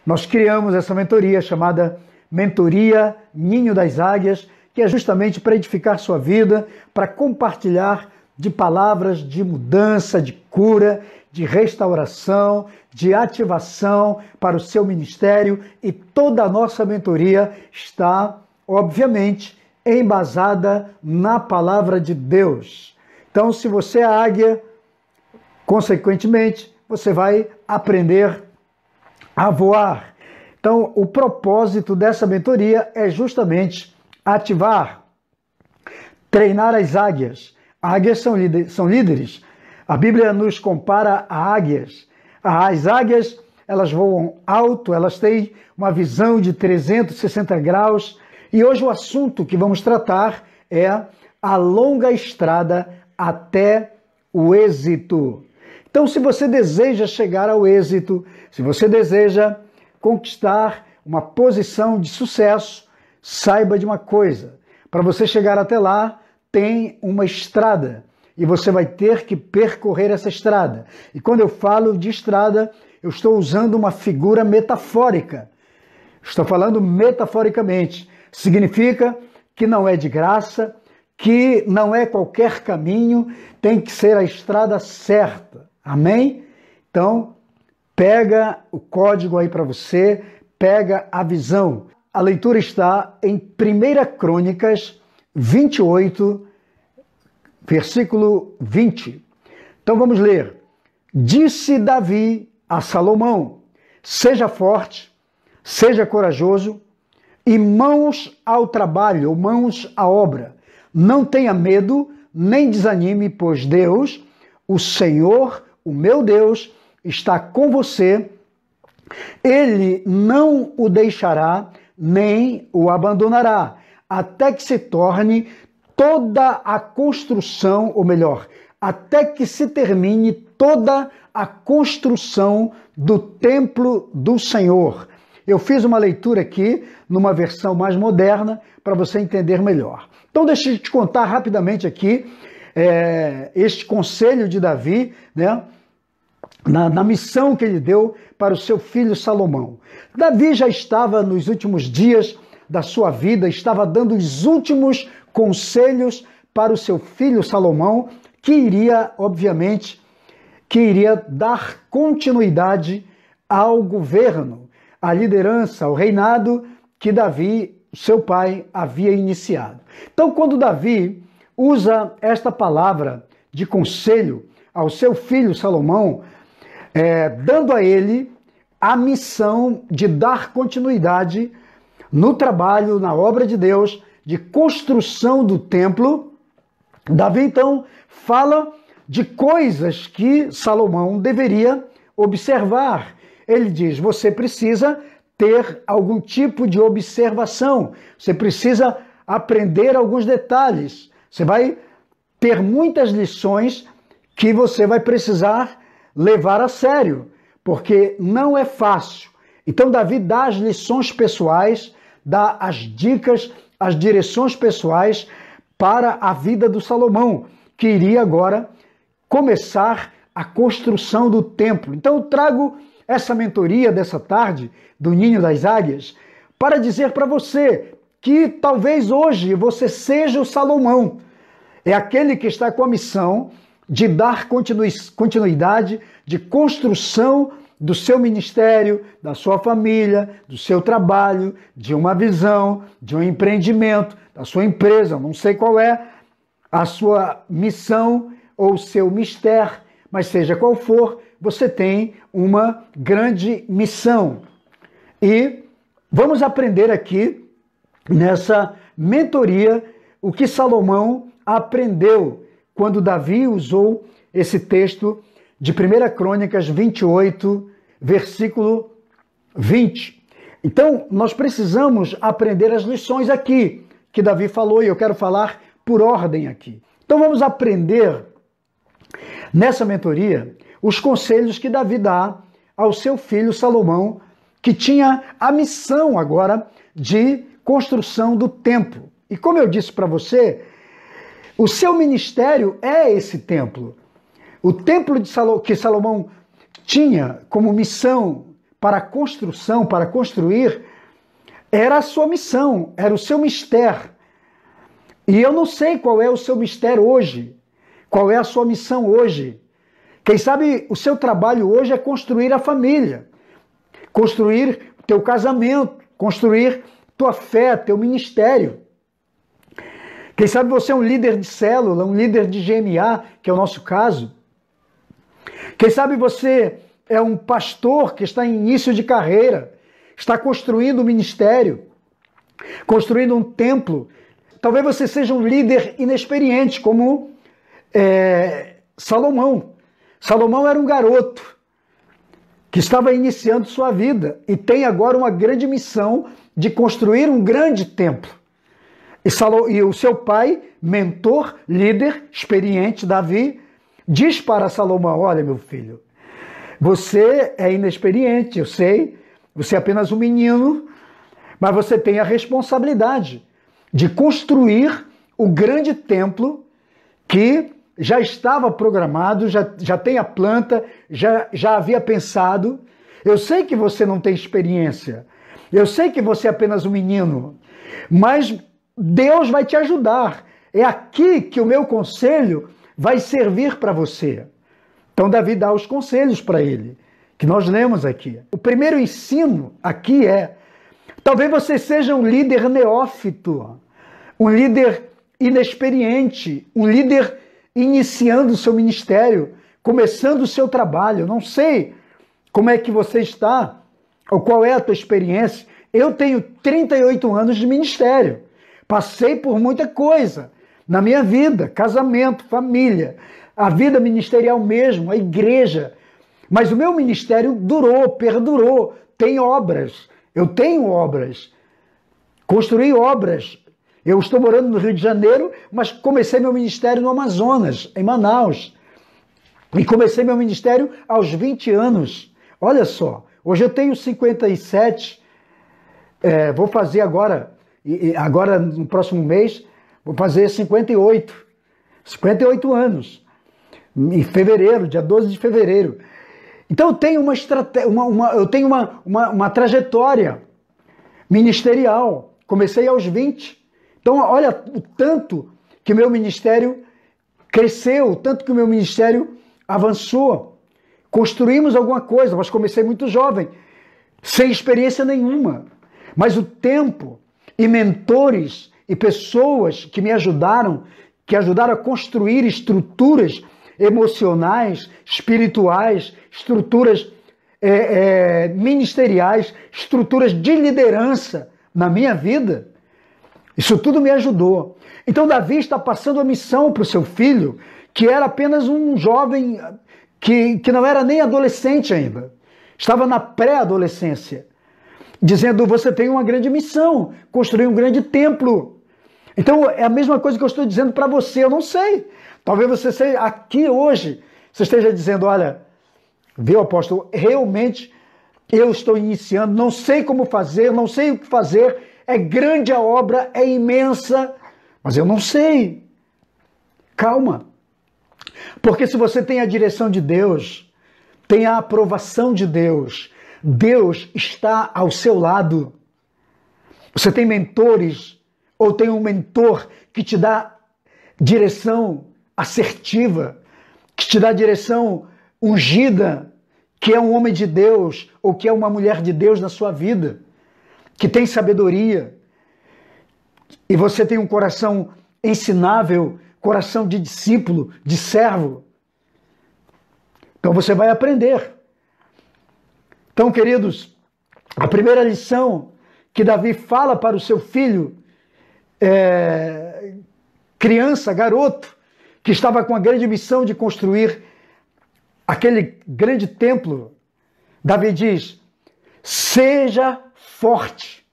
nós criamos essa mentoria chamada Mentoria Ninho das Águias, que é justamente para edificar sua vida, para compartilhar de palavras de mudança, de cura, de restauração, de ativação para o seu ministério, e toda a nossa mentoria está, obviamente, embasada na palavra de Deus. Então, se você é águia, consequentemente, você vai aprender a voar. Então, o propósito dessa mentoria é justamente ativar, treinar as águias. Águias são líderes. A Bíblia nos compara a águias. As águias, elas voam alto, elas têm uma visão de 360 graus. E hoje o assunto que vamos tratar é a longa estrada até o êxito. Então, se você deseja chegar ao êxito, se você deseja conquistar uma posição de sucesso, saiba de uma coisa: para você chegar até lá, tem uma estrada e você vai ter que percorrer essa estrada. E quando eu falo de estrada, eu estou usando uma figura metafórica. Estou falando metaforicamente. Significa que não é de graça, que não é qualquer caminho, tem que ser a estrada certa. Amém? Então, pega o código aí para você, pega a visão. A leitura está em 1 Crônicas 28, versículo 20. Então vamos ler. Disse Davi a Salomão: seja forte, seja corajoso e mãos ao trabalho, ou mãos à obra. Não tenha medo, nem desanime, pois Deus, o Senhor, o meu Deus, está com você. Ele não o deixará, nem o abandonará, até que se torne toda a construção, ou melhor, até que se termine toda a construção do templo do Senhor. Eu fiz uma leitura aqui, numa versão mais moderna, para você entender melhor. Então deixa eu te contar rapidamente aqui este conselho de Davi, né, na missão que ele deu para o seu filho Salomão. Davi já estava nos últimos dias da sua vida, estava dando os últimos conselhos para o seu filho Salomão, que iria, obviamente, dar continuidade ao governo, à liderança, ao reinado que Davi, seu pai, havia iniciado. Então, quando Davi usa esta palavra de conselho ao seu filho Salomão, dando a ele a missão de dar continuidade no trabalho, na obra de Deus, de construção do templo, Davi então fala de coisas que Salomão deveria observar. Ele diz: você precisa ter algum tipo de observação, você precisa aprender alguns detalhes, você vai ter muitas lições que você vai precisar levar a sério, porque não é fácil. Então Davi dá as lições pessoais, dá as dicas, as direções pessoais para a vida do Salomão, que iria agora começar a construção do templo. Então eu trago essa mentoria dessa tarde, do Ninho das Águias, para dizer para você que talvez hoje você seja o Salomão. É aquele que está com a missão de dar continuidade, de construção do seu ministério, da sua família, do seu trabalho, de uma visão, de um empreendimento, da sua empresa. Não sei qual é a sua missão ou o seu mistério, mas seja qual for, você tem uma grande missão. E vamos aprender aqui, nessa mentoria, o que Salomão aprendeu quando Davi usou esse texto de 1 Crônicas 28, versículo 20. Então, nós precisamos aprender as lições aqui que Davi falou, e eu quero falar por ordem aqui. Então, vamos aprender nessa mentoria os conselhos que Davi dá ao seu filho Salomão, que tinha a missão agora de construção do templo. E como eu disse para você, o seu ministério é esse templo. O templo que Salomão tinha como missão para a construção, para construir, era a sua missão, era o seu mistério. E eu não sei qual é o seu mistério hoje, qual é a sua missão hoje. Quem sabe o seu trabalho hoje é construir a família, construir teu casamento, construir tua fé, teu ministério. Quem sabe você é um líder de célula, um líder de GMA, que é o nosso caso. Quem sabe você é um pastor que está em início de carreira, está construindo um ministério, construindo um templo. Talvez você seja um líder inexperiente, como Salomão. Salomão era um garoto que estava iniciando sua vida e tem agora uma grande missão de construir um grande templo. E o seu pai, mentor, líder, experiente, Davi, diz para Salomão: olha, meu filho, você é inexperiente, eu sei, você é apenas um menino, mas você tem a responsabilidade de construir o grande templo que já estava programado, já tem a planta, já havia pensado. Eu sei que você não tem experiência, eu sei que você é apenas um menino, mas Deus vai te ajudar. É aqui que o meu conselho vai servir para você. Então Davi dá os conselhos para ele, que nós lemos aqui. O primeiro ensino aqui é: talvez você seja um líder neófito, um líder inexperiente, um líder iniciando o seu ministério, começando o seu trabalho. Não sei como é que você está, ou qual é a tua experiência. Eu tenho 38 anos de ministério. Passei por muita coisa na minha vida, casamento, família, a vida ministerial mesmo, a igreja. Mas o meu ministério durou, perdurou, tem obras. Eu tenho obras, construí obras. Eu estou morando no Rio de Janeiro, mas comecei meu ministério no Amazonas, em Manaus. E comecei meu ministério aos 20 anos. Olha só, hoje eu tenho 57, vou fazer agora no próximo mês, vou fazer 58 anos, em fevereiro, dia 12 de fevereiro. Então eu tenho uma trajetória ministerial, comecei aos 20. Então olha o tanto que meu ministério cresceu, o tanto que o meu ministério avançou. Construímos alguma coisa, mas comecei muito jovem, sem experiência nenhuma. Mas o tempo e mentores e pessoas que me ajudaram, que ajudaram a construir estruturas emocionais, espirituais, estruturas ministeriais, estruturas de liderança na minha vida, isso tudo me ajudou. Então Davi está passando a missão para o seu filho, que era apenas um jovem que não era nem adolescente ainda, estava na pré-adolescência, dizendo: você tem uma grande missão, construir um grande templo. Então é a mesma coisa que eu estou dizendo para você. Eu não sei, talvez você seja aqui hoje, você esteja dizendo: olha, viu, apóstolo, realmente eu estou iniciando, não sei como fazer, não sei o que fazer, é grande a obra, é imensa, mas eu não sei. Calma, porque se você tem a direção de Deus, tem a aprovação de Deus, Deus está ao seu lado. Você tem mentores, ou tem um mentor que te dá direção assertiva, que te dá direção ungida, que é um homem de Deus, ou que é uma mulher de Deus na sua vida, que tem sabedoria, e você tem um coração ensinável, coração de discípulo, de servo. Então você vai aprender. Então, queridos, a primeira lição que Davi fala para o seu filho, criança, garoto, que estava com a grande missão de construir aquele grande templo, Davi diz: seja forte.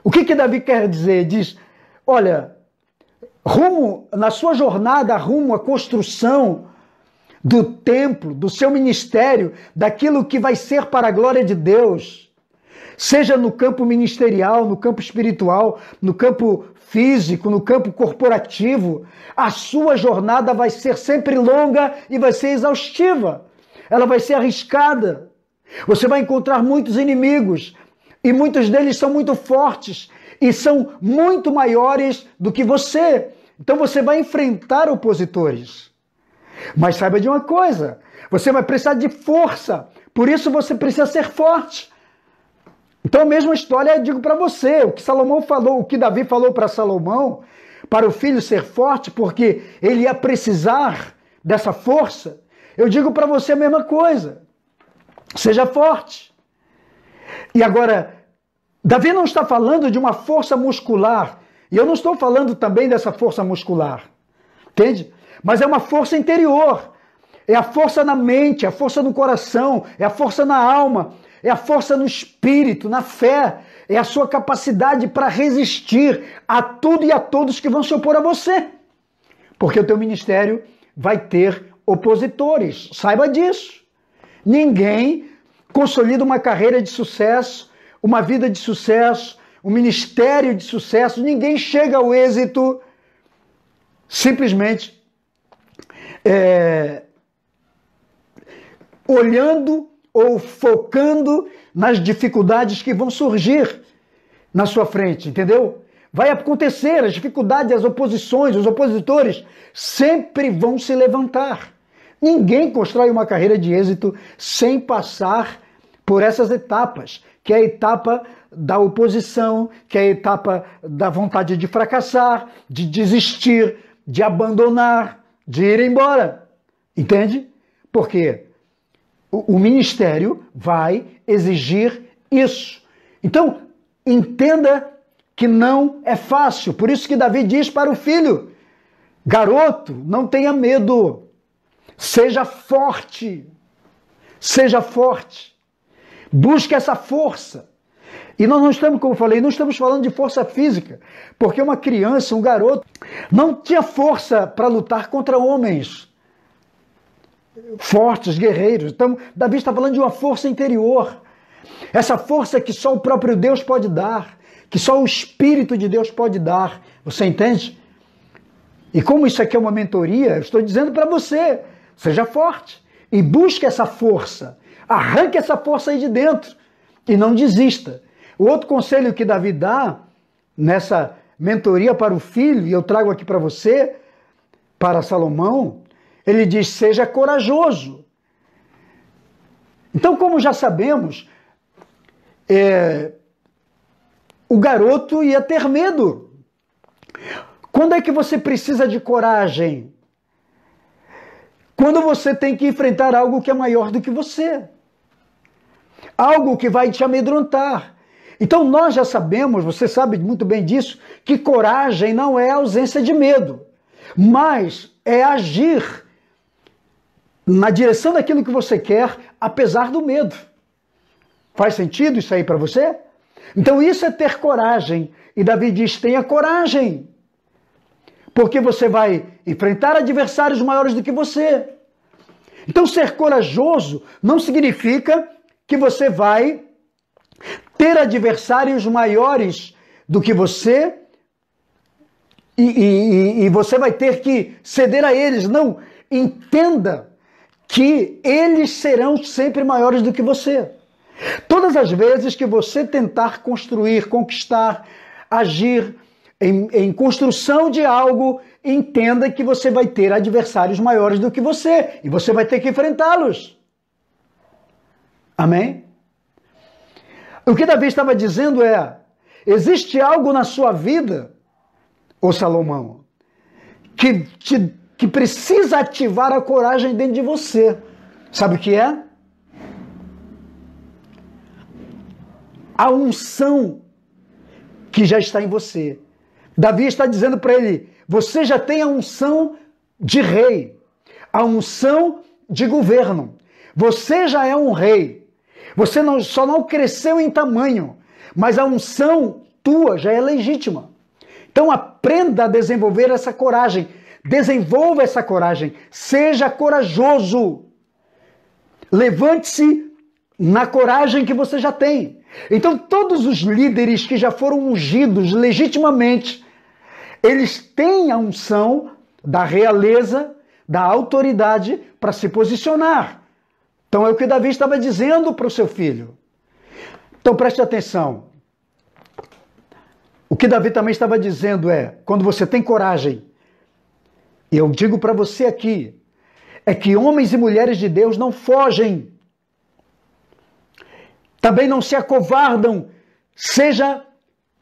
O que Davi quer dizer? Diz: olha, na sua jornada rumo à construção do templo, do seu ministério, daquilo que vai ser para a glória de Deus, seja no campo ministerial, no campo espiritual, no campo físico, no campo corporativo, a sua jornada vai ser sempre longa e vai ser exaustiva. Ela vai ser arriscada. Você vai encontrar muitos inimigos, e muitos deles são muito fortes, e são muito maiores do que você. Então você vai enfrentar opositores. Mas saiba de uma coisa, você vai precisar de força, por isso você precisa ser forte. Então a mesma história eu digo para você, o que Salomão falou, o que Davi falou para Salomão, para o filho ser forte, porque ele ia precisar dessa força, eu digo para você a mesma coisa, seja forte. E agora, Davi não está falando de uma força muscular, e eu não estou falando também dessa força muscular, entende? Mas é uma força interior, é a força na mente, é a força no coração, é a força na alma, é a força no espírito, na fé, é a sua capacidade para resistir a tudo e a todos que vão se opor a você. Porque o teu ministério vai ter opositores, saiba disso. Ninguém consolida uma carreira de sucesso, uma vida de sucesso, um ministério de sucesso, ninguém chega ao êxito simplesmente olhando ou focando nas dificuldades que vão surgir na sua frente, entendeu? Vai acontecer, as dificuldades, as oposições, os opositores sempre vão se levantar. Ninguém constrói uma carreira de êxito sem passar por essas etapas, que é a etapa da oposição, que é a etapa da vontade de fracassar, de desistir, de abandonar, de ir embora. Entende? Por quê? O ministério vai exigir isso. Então, entenda que não é fácil. Por isso que Davi diz para o filho, garoto, não tenha medo, seja forte, busque essa força. E nós não estamos, como eu falei, não estamos falando de força física, porque uma criança, um garoto, não tinha força para lutar contra homens fortes, guerreiros. Então, Davi está falando de uma força interior. Essa força que só o próprio Deus pode dar, que só o Espírito de Deus pode dar. Você entende? E como isso aqui é uma mentoria, eu estou dizendo para você, seja forte e busque essa força. Arranque essa força aí de dentro e não desista. O outro conselho que Davi dá nessa mentoria para o filho, e eu trago aqui para você, para Salomão, ele diz, seja corajoso. Então, como já sabemos, o garoto ia ter medo. Quando é que você precisa de coragem? Quando você tem que enfrentar algo que é maior do que você. Algo que vai te amedrontar. Então nós já sabemos, você sabe muito bem disso, que coragem não é ausência de medo, mas é agir na direção daquilo que você quer, apesar do medo. Faz sentido isso aí para você? Então isso é ter coragem. E Davi diz, tenha coragem. Porque você vai enfrentar adversários maiores do que você. Então ser corajoso não significa que você vai ter adversários maiores do que você e você vai ter que ceder a eles. Não, entenda que eles serão sempre maiores do que você. Todas as vezes que você tentar construir, conquistar, agir em construção de algo, entenda que você vai ter adversários maiores do que você e você vai ter que enfrentá-los. Amém? O que Davi estava dizendo é, existe algo na sua vida, ô Salomão, que precisa ativar a coragem dentro de você. Sabe o que é? A unção que já está em você. Davi está dizendo para ele, você já tem a unção de rei, a unção de governo. Você já é um rei. Você só não cresceu em tamanho, mas a unção tua já é legítima. Então aprenda a desenvolver essa coragem. Desenvolva essa coragem. Seja corajoso. Levante-se na coragem que você já tem. Então todos os líderes que já foram ungidos legitimamente, eles têm a unção da realeza, da autoridade para se posicionar. Então é o que Davi estava dizendo para o seu filho. Então preste atenção. O que Davi também estava dizendo é, quando você tem coragem, e eu digo para você aqui, é que homens e mulheres de Deus não fogem, também não se acovardam, seja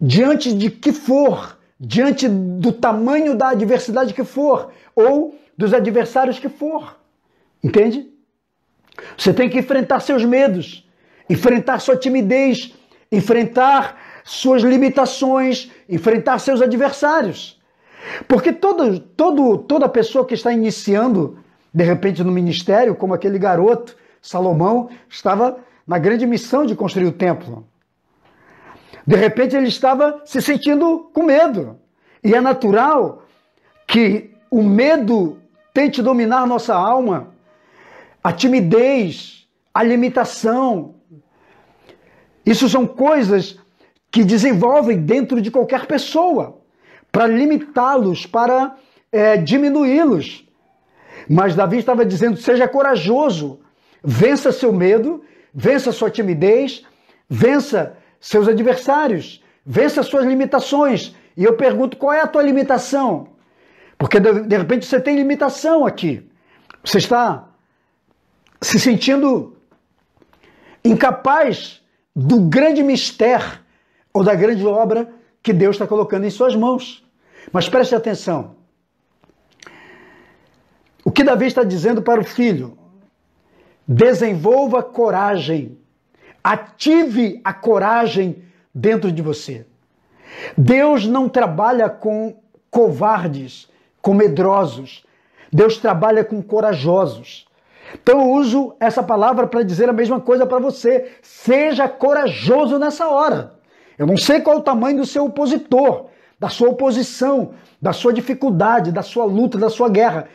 diante de que for, diante do tamanho da adversidade que for, ou dos adversários que for. Entende? Você tem que enfrentar seus medos, enfrentar sua timidez, enfrentar suas limitações, enfrentar seus adversários. Porque toda pessoa que está iniciando, de repente, no ministério, como aquele garoto, Salomão, estava na grande missão de construir o templo. De repente ele estava se sentindo com medo. E é natural que o medo tente dominar nossa alma, a timidez, a limitação. Isso são coisas que desenvolvem dentro de qualquer pessoa para limitá-los, para diminuí-los. Mas Davi estava dizendo, seja corajoso, vença seu medo, vença sua timidez, vença seus adversários, vença suas limitações. E eu pergunto, qual é a tua limitação? Porque de repente você tem limitação aqui. Você está se sentindo incapaz do grande mistério ou da grande obra que Deus está colocando em suas mãos. Mas preste atenção. O que Davi está dizendo para o filho? Desenvolva coragem. Ative a coragem dentro de você. Deus não trabalha com covardes, com medrosos. Deus trabalha com corajosos. Então eu uso essa palavra para dizer a mesma coisa para você. Seja corajoso nessa hora. Eu não sei qual é o tamanho do seu opositor, da sua oposição, da sua dificuldade, da sua luta, da sua guerra.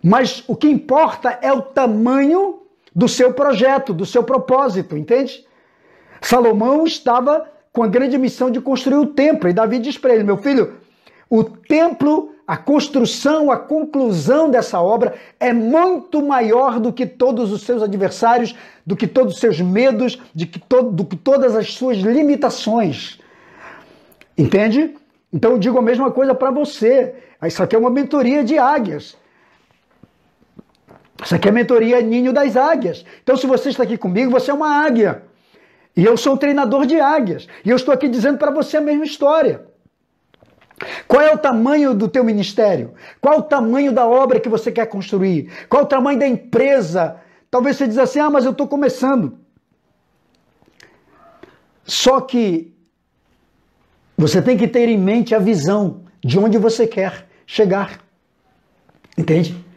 Mas o que importa é o tamanho do seu projeto, do seu propósito, entende? Salomão estava com a grande missão de construir o templo. E Davi diz para ele, meu filho, o templo, a construção, a conclusão dessa obra é muito maior do que todos os seus adversários, do que todos os seus medos, do que todas as suas limitações. Entende? Então eu digo a mesma coisa para você. Isso aqui é uma mentoria de águias. Isso aqui é a mentoria Ninho das Águias. Então se você está aqui comigo, você é uma águia. E eu sou um treinador de águias. E eu estou aqui dizendo para você a mesma história. Qual é o tamanho do teu ministério? Qual é o tamanho da obra que você quer construir? Qual é o tamanho da empresa? Talvez você diz assim, mas eu estou começando. Só que você tem que ter em mente a visão de onde você quer chegar. Entende?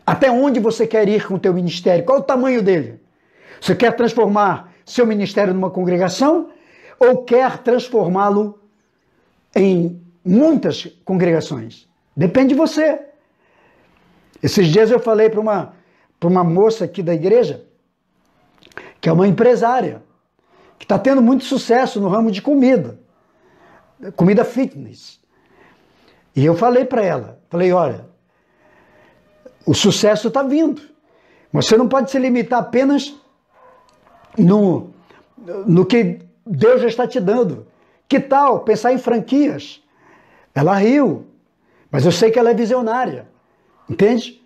Até onde você quer ir com o teu ministério? Qual é o tamanho dele? Você quer transformar seu ministério numa congregação ou quer transformá-lo em muitas congregações? Depende de você. Esses dias eu falei para uma moça aqui da igreja, que é uma empresária, que está tendo muito sucesso no ramo de comida fitness. E eu falei para ela, olha, o sucesso está vindo. Você não pode se limitar apenas no que Deus já está te dando. Que tal pensar em franquias? Ela riu, mas eu sei que ela é visionária. Entende?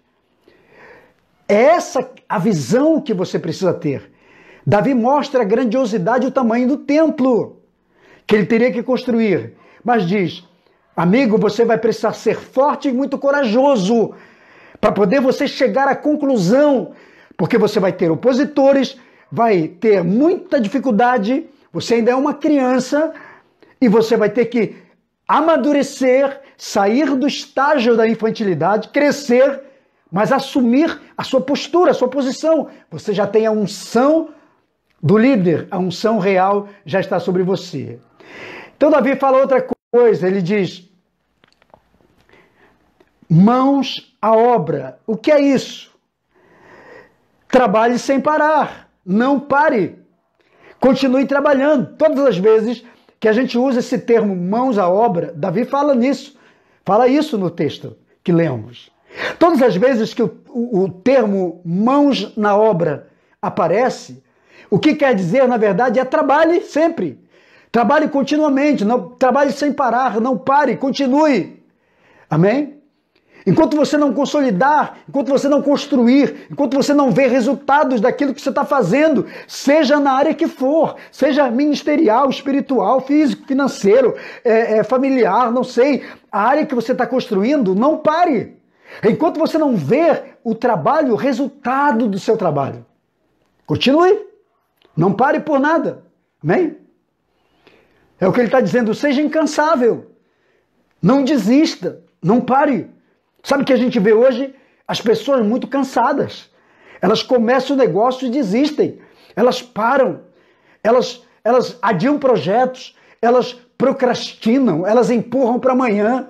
É essa a visão que você precisa ter. Davi mostra a grandiosidade e o tamanho do templo que ele teria que construir. Mas diz, amigo, você vai precisar ser forte e muito corajoso para poder você chegar à conclusão, porque você vai ter opositores, vai ter muita dificuldade, você ainda é uma criança e você vai ter que amadurecer, sair do estágio da infantilidade, crescer, mas assumir a sua postura, a sua posição. Você já tem a unção do líder, a unção real já está sobre você. Então Davi fala outra coisa, ele diz, mãos à obra. O que é isso? Trabalhe sem parar, não pare. Continue trabalhando. Todas as vezes que a gente usa esse termo mãos à obra, Davi fala nisso. Fala isso no texto que lemos. Todas as vezes que o termo mãos na obra aparece, o que quer dizer, na verdade, é trabalhe sempre. Trabalhe continuamente, não, trabalhe sem parar, não pare, continue. Amém? Enquanto você não consolidar, enquanto você não construir, enquanto você não ver resultados daquilo que você está fazendo, seja na área que for, seja ministerial, espiritual, físico, financeiro, familiar, não sei, a área que você está construindo, não pare. Enquanto você não ver o trabalho, o resultado do seu trabalho. Continue. Não pare por nada. Amém? É o que ele está dizendo, seja incansável. Não desista, não pare. Sabe o que a gente vê hoje? As pessoas muito cansadas. Elas começam o negócio e desistem. Elas param. Elas adiam projetos. Elas procrastinam. Elas empurram para amanhã.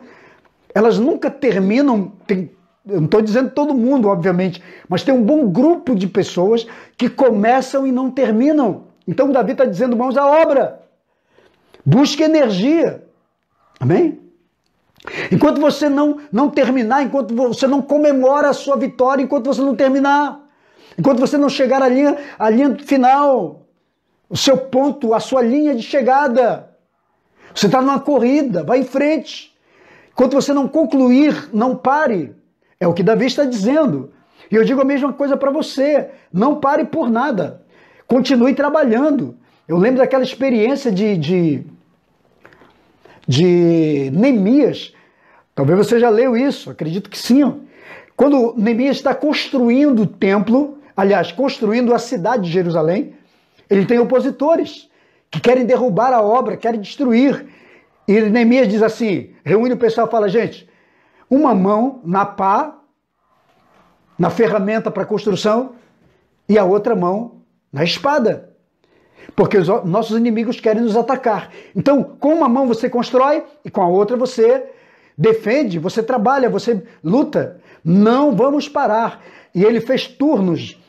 Elas nunca terminam. Eu não estou dizendo todo mundo, obviamente, mas tem um bom grupo de pessoas que começam e não terminam. Então Davi está dizendo, mãos à obra. Busque energia. Amém? Enquanto você não terminar, enquanto você não comemora a sua vitória, enquanto você não terminar, enquanto você não chegar à linha final, o seu ponto, a sua linha de chegada, você está numa corrida, vai em frente. Enquanto você não concluir, não pare. É o que Davi está dizendo. E eu digo a mesma coisa para você, não pare por nada, continue trabalhando. Eu lembro daquela experiência de Neemias. Talvez você já leu isso, acredito que sim. Quando Neemias está construindo o templo, aliás, construindo a cidade de Jerusalém, ele tem opositores que querem derrubar a obra, querem destruir. E Neemias diz assim, reúne o pessoal e fala, gente, uma mão na pá, na ferramenta para construção, e a outra mão na espada. Porque os nossos inimigos querem nos atacar. Então, com uma mão você constrói e com a outra você defende, você trabalha, você luta. Não vamos parar. E ele fez turnos,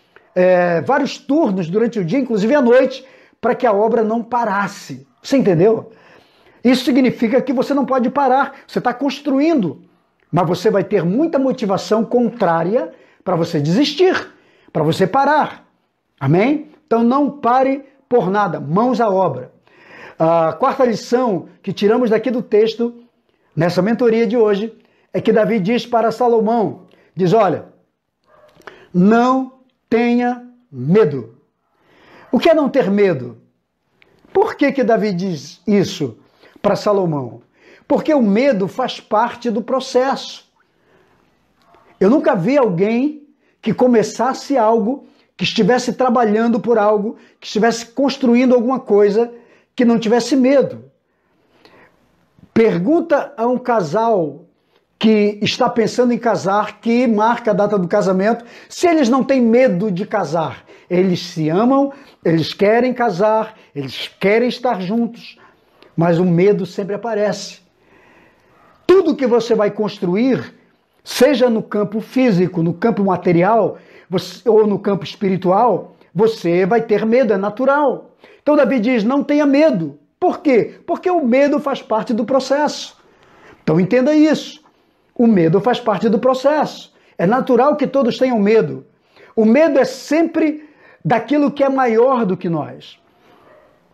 vários turnos durante o dia, inclusive à noite, para que a obra não parasse. Você entendeu? Isso significa que você não pode parar. Você está construindo, mas você vai ter muita motivação contrária para você desistir, para você parar. Amém? Então não pare por nada, mãos à obra. A quarta lição que tiramos daqui do texto, nessa mentoria de hoje, é que Davi diz para Salomão, diz, olha, não tenha medo. O que é não ter medo? Por que Davi diz isso para Salomão? Porque o medo faz parte do processo. Eu nunca vi alguém que começasse algo, que estivesse trabalhando por algo, que estivesse construindo alguma coisa, que não tivesse medo. Pergunta a um casal que está pensando em casar, que marca a data do casamento, se eles não têm medo de casar. Eles se amam, eles querem casar, eles querem estar juntos, mas o medo sempre aparece. Tudo que você vai construir, seja no campo físico, no campo material, ou no campo espiritual, você vai ter medo, é natural. Então Davi diz, não tenha medo. Por quê? Porque o medo faz parte do processo. Então entenda isso. O medo faz parte do processo. É natural que todos tenham medo. O medo é sempre daquilo que é maior do que nós.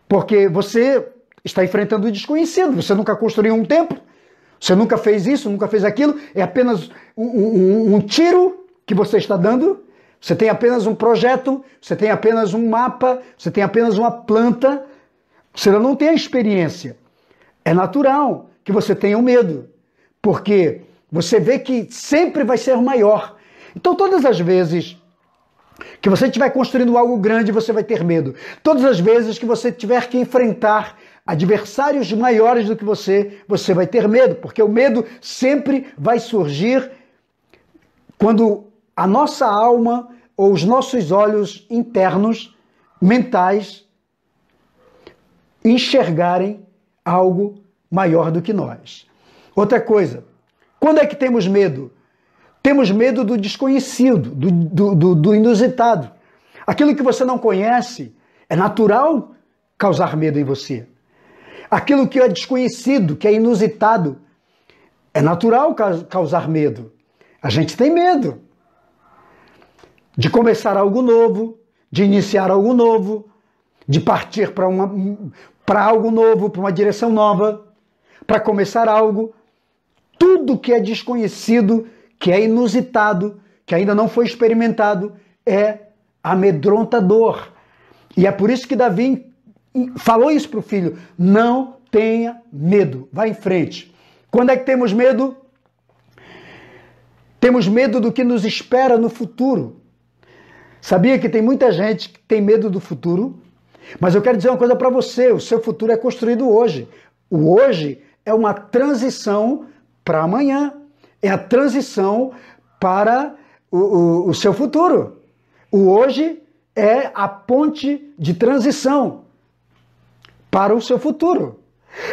Porque você está enfrentando o desconhecido. Você nunca construiu um templo, você nunca fez isso, nunca fez aquilo. É apenas um tiro que você está dando. Você tem apenas um projeto, você tem apenas um mapa, você tem apenas uma planta. Você não tem a experiência. É natural que você tenha um medo, porque você vê que sempre vai ser maior. Então, todas as vezes que você estiver construindo algo grande, você vai ter medo. Todas as vezes que você tiver que enfrentar adversários maiores do que você vai ter medo, porque o medo sempre vai surgir quando a nossa alma ou os nossos olhos internos, mentais, enxergarem algo maior do que nós. Outra coisa, quando é que temos medo? Temos medo do desconhecido, do inusitado. Aquilo que você não conhece, é natural causar medo em você. Aquilo que é desconhecido, que é inusitado, é natural causar medo. A gente tem medo de começar algo novo, de iniciar algo novo, de partir para algo novo, para uma direção nova, para começar algo. Tudo que é desconhecido, que é inusitado, que ainda não foi experimentado, é amedrontador. E é por isso que Davi falou isso para o filho: não tenha medo, vá em frente. Quando é que temos medo? Temos medo do que nos espera no futuro. Sabia que tem muita gente que tem medo do futuro? Mas eu quero dizer uma coisa para você: o seu futuro é construído hoje. O hoje é uma transição para amanhã. É a transição para o seu futuro. O hoje é a ponte de transição para o seu futuro.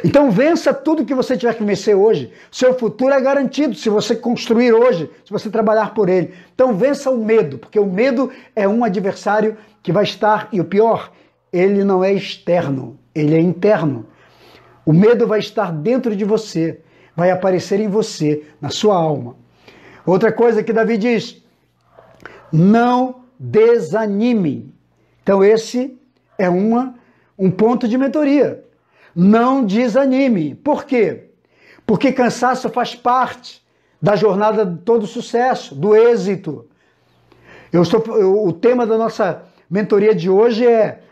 Então vença tudo que você tiver que vencer hoje. Seu futuro é garantido se você construir hoje, se você trabalhar por ele. Então vença o medo, porque o medo é um adversário que vai estar, e o pior, ele não é externo, ele é interno. O medo vai estar dentro de você, vai aparecer em você, na sua alma. Outra coisa que Davi diz: não desanime. Então esse é um ponto de mentoria. Não desanime. Por quê? Porque cansaço faz parte da jornada de todo sucesso, do êxito. O tema da nossa mentoria de hoje é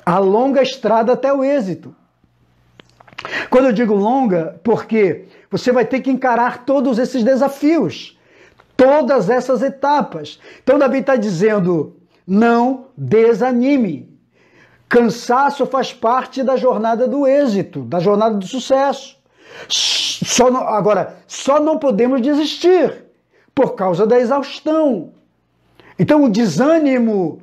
a longa estrada até o êxito. Quando eu digo longa, porque você vai ter que encarar todos esses desafios, todas essas etapas. Então Davi está dizendo: não desanime. Cansaço faz parte da jornada do êxito, da jornada do sucesso. Agora, só não podemos desistir por causa da exaustão. Então o desânimo,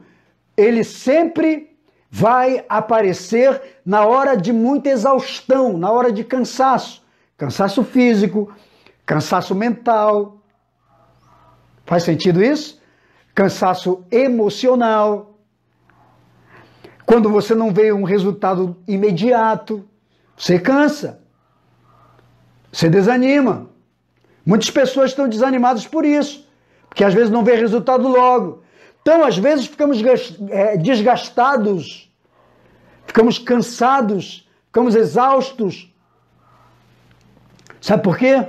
ele sempre vai aparecer na hora de muita exaustão, na hora de cansaço. Cansaço físico, cansaço mental. Faz sentido isso? Cansaço emocional. Quando você não vê um resultado imediato, você cansa, você desanima. Muitas pessoas estão desanimadas por isso, porque às vezes não vê resultado logo. Então, às vezes, ficamos desgastados, ficamos cansados, ficamos exaustos. Sabe por quê?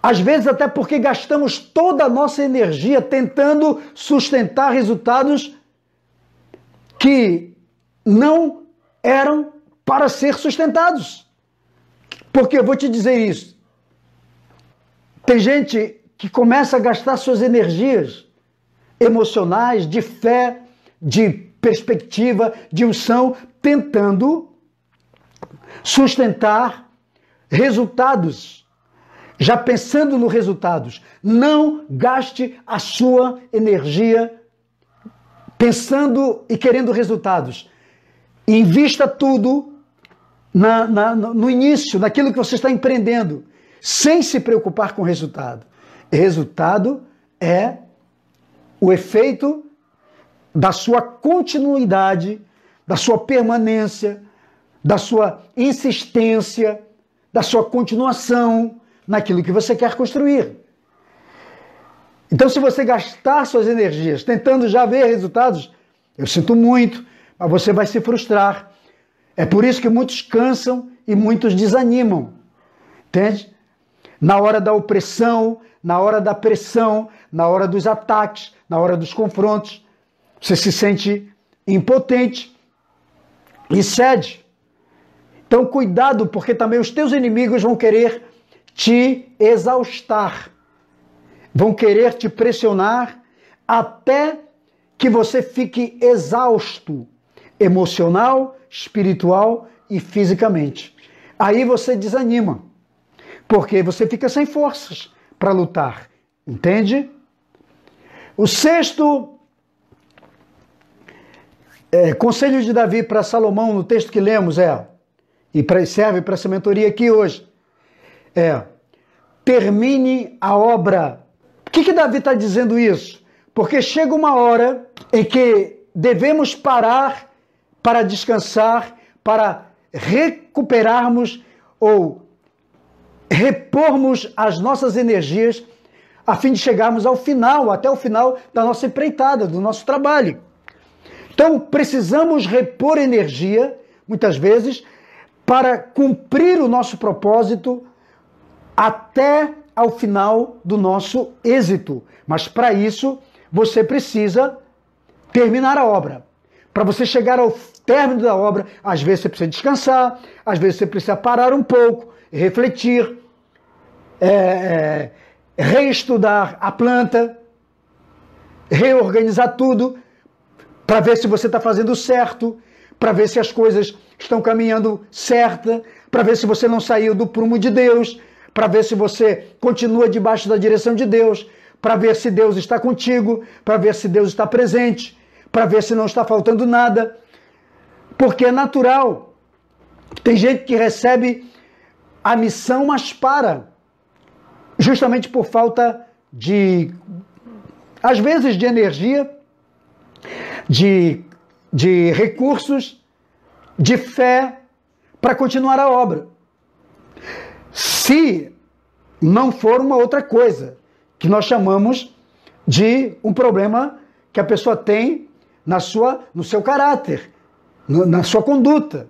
Às vezes até porque gastamos toda a nossa energia tentando sustentar resultados que não eram para ser sustentados. Porque eu vou te dizer isso. Tem gente que começa a gastar suas energias emocionais, de fé, de perspectiva, de unção, tentando sustentar resultados, já pensando nos resultados. Não gaste a sua energia pensando e querendo resultados. Invista tudo no início, naquilo que você está empreendendo, sem se preocupar com o resultado. Resultado é o efeito da sua continuidade, da sua permanência, da sua insistência, da sua continuação naquilo que você quer construir. Então, se você gastar suas energias tentando já ver resultados, eu sinto muito, mas você vai se frustrar. É por isso que muitos cansam e muitos desanimam. Entende? Na hora da opressão, na hora da pressão, na hora dos ataques, na hora dos confrontos, você se sente impotente e cede. Então, cuidado, porque também os teus inimigos vão querer te exaustar. Vão querer te pressionar até que você fique exausto, emocional, espiritual e fisicamente. Aí você desanima, porque você fica sem forças para lutar, entende? O sexto conselho de Davi para Salomão, no texto que lemos, e serve para essa mentoria aqui hoje, termine a obra. Por que Davi está dizendo isso? Porque chega uma hora em que devemos parar para descansar, para recuperarmos ou repormos as nossas energias a fim de chegarmos ao final, até o final da nossa empreitada, do nosso trabalho. Então, precisamos repor energia, muitas vezes, para cumprir o nosso propósito até ao final do nosso êxito. Mas, para isso, você precisa terminar a obra. Para você chegar ao término da obra, às vezes você precisa descansar, às vezes você precisa parar um pouco, refletir, reestudar a planta, reorganizar tudo, para ver se você está fazendo certo, para ver se as coisas estão caminhando certa, para ver se você não saiu do prumo de Deus, para ver se você continua debaixo da direção de Deus, para ver se Deus está contigo, para ver se Deus está presente, para ver se não está faltando nada, porque é natural. Tem gente que recebe a missão, mas para, justamente por falta de, às vezes, de energia, de recursos, de fé, para continuar a obra. Se não for uma outra coisa, que nós chamamos de um problema que a pessoa tem no seu caráter, na sua conduta,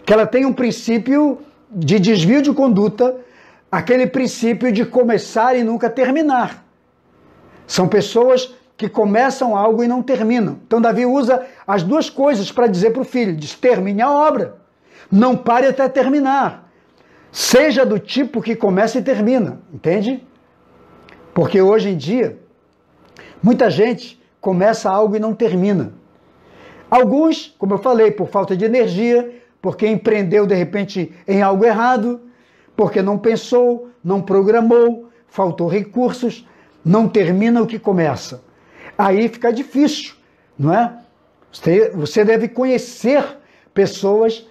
que ela tem um princípio de desvio de conduta, aquele princípio de começar e nunca terminar. São pessoas que começam algo e não terminam. Então Davi usa as duas coisas para dizer para o filho, diz, termine a obra, não pare até terminar, seja do tipo que começa e termina, entende? Porque hoje em dia, muita gente começa algo e não termina. Alguns, como eu falei, por falta de energia, porque empreendeu de repente em algo errado, porque não pensou, não programou, faltou recursos, não termina o que começa. Aí fica difícil, não é? Você deve conhecer pessoas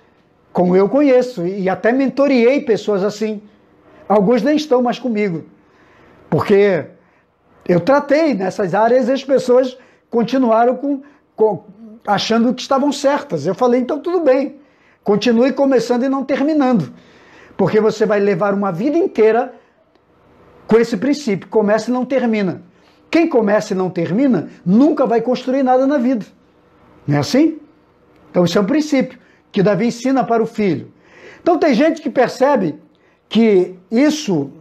como eu conheço, e até mentoreei pessoas assim. Alguns nem estão mais comigo, porque eu tratei nessas áreas e as pessoas continuaram achando que estavam certas. Eu falei, então tudo bem, continue começando e não terminando, porque você vai levar uma vida inteira com esse princípio, começa e não termina. Quem começa e não termina, nunca vai construir nada na vida. Não é assim? Então isso é um princípio que Davi ensina para o filho. Então tem gente que percebe que isso,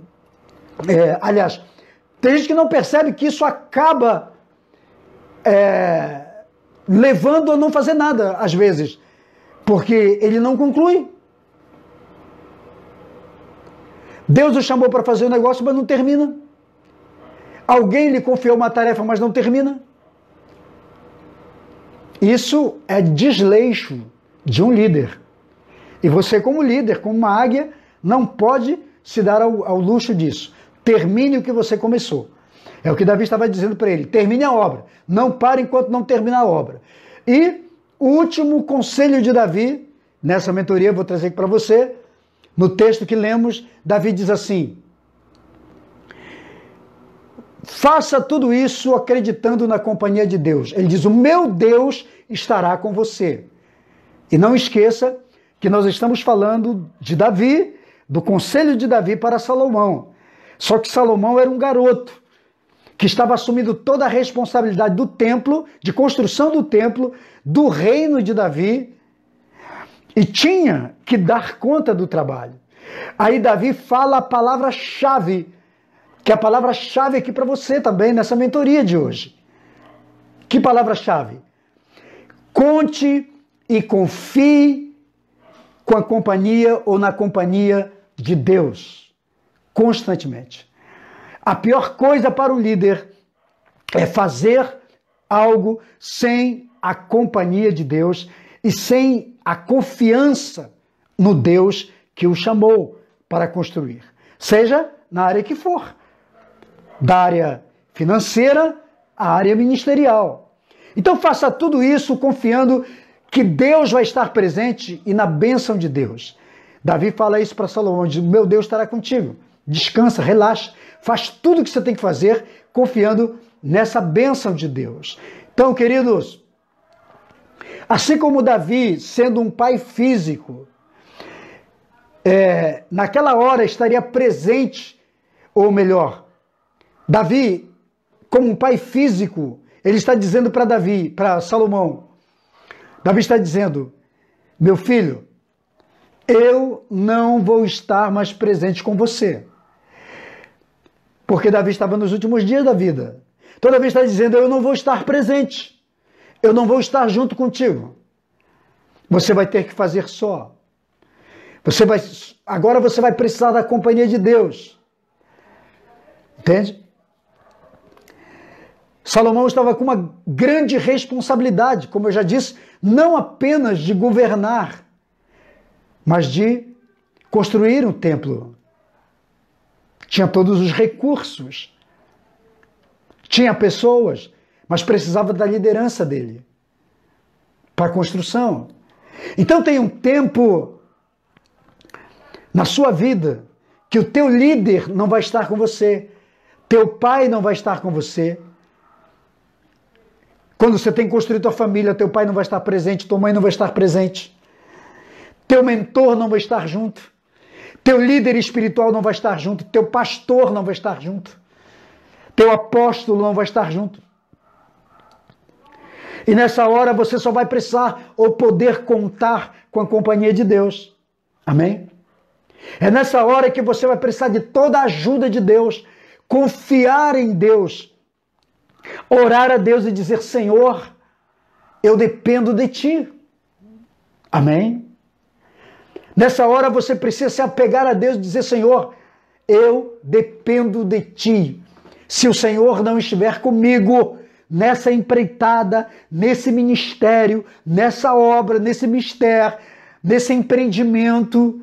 aliás, tem gente que não percebe que isso acaba levando a não fazer nada, às vezes, porque ele não conclui. Deus o chamou para fazer um negócio, mas não termina. Alguém lhe confiou uma tarefa, mas não termina. Isso é desleixo de um líder. E você, como líder, como uma águia, não pode se dar ao luxo disso. Termine o que você começou. É o que Davi estava dizendo para ele. Termine a obra. Não pare enquanto não terminar a obra. E o último conselho de Davi, nessa mentoria, vou trazer aqui para você, no texto que lemos, Davi diz assim: faça tudo isso acreditando na companhia de Deus. Ele diz, o meu Deus estará com você. E não esqueça que nós estamos falando de Davi, do conselho de Davi para Salomão. Só que Salomão era um garoto que estava assumindo toda a responsabilidade do templo, de construção do templo, do reino de Davi, e tinha que dar conta do trabalho. Aí Davi fala a palavra-chave, que é a palavra-chave aqui para você também, nessa mentoria de hoje. Que palavra-chave? Conte e confie com a companhia ou na companhia de Deus, constantemente. A pior coisa para o líder é fazer algo sem a companhia de Deus e sem a confiança no Deus que o chamou para construir. Seja na área que for. Da área financeira à área ministerial. Então faça tudo isso confiando que Deus vai estar presente e na bênção de Deus. Davi fala isso para Salomão, diz, meu Deus estará contigo. Descansa, relaxa, faz tudo o que você tem que fazer confiando nessa bênção de Deus. Então, queridos, assim como Davi, sendo um pai físico, naquela hora estaria presente, ou melhor, Davi, como um pai físico, ele está dizendo para Davi, para Salomão, Davi está dizendo, meu filho, eu não vou estar mais presente com você. Porque Davi estava nos últimos dias da vida. Então Davi está dizendo, eu não vou estar presente. Eu não vou estar junto contigo. Você vai ter que fazer só. Agora você vai precisar da companhia de Deus. Entende? Salomão estava com uma grande responsabilidade, como eu já disse, não apenas de governar, mas de construir um templo. Tinha todos os recursos, tinha pessoas, mas precisava da liderança dele para a construção. Então tem um tempo na sua vida que o teu líder não vai estar com você, teu pai não vai estar com você. Quando você tem construído tua família, teu pai não vai estar presente, tua mãe não vai estar presente, teu mentor não vai estar junto, teu líder espiritual não vai estar junto, teu pastor não vai estar junto, teu apóstolo não vai estar junto. E nessa hora você só vai precisar ou poder contar com a companhia de Deus. Amém? É nessa hora que você vai precisar de toda a ajuda de Deus, confiar em Deus, orar a Deus e dizer, Senhor, eu dependo de Ti. Amém? Nessa hora você precisa se apegar a Deus e dizer, Senhor, eu dependo de Ti. Se o Senhor não estiver comigo nessa empreitada, nesse ministério, nessa obra, nesse mistério, nesse empreendimento,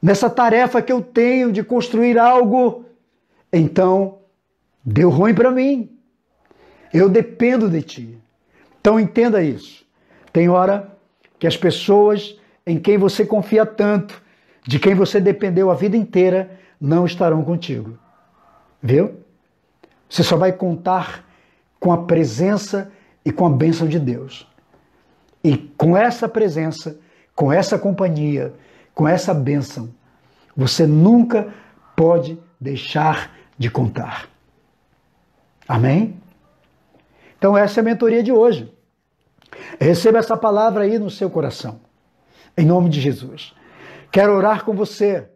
nessa tarefa que eu tenho de construir algo, então deu ruim para mim. Eu dependo de Ti. Então entenda isso. Tem hora que as pessoas em quem você confia tanto, de quem você dependeu a vida inteira, não estarão contigo. Viu? Você só vai contar com a presença e com a bênção de Deus. E com essa presença, com essa companhia, com essa bênção, você nunca pode deixar de contar. Amém? Então essa é a mentoria de hoje. Receba essa palavra aí no seu coração. Em nome de Jesus. Quero orar com você.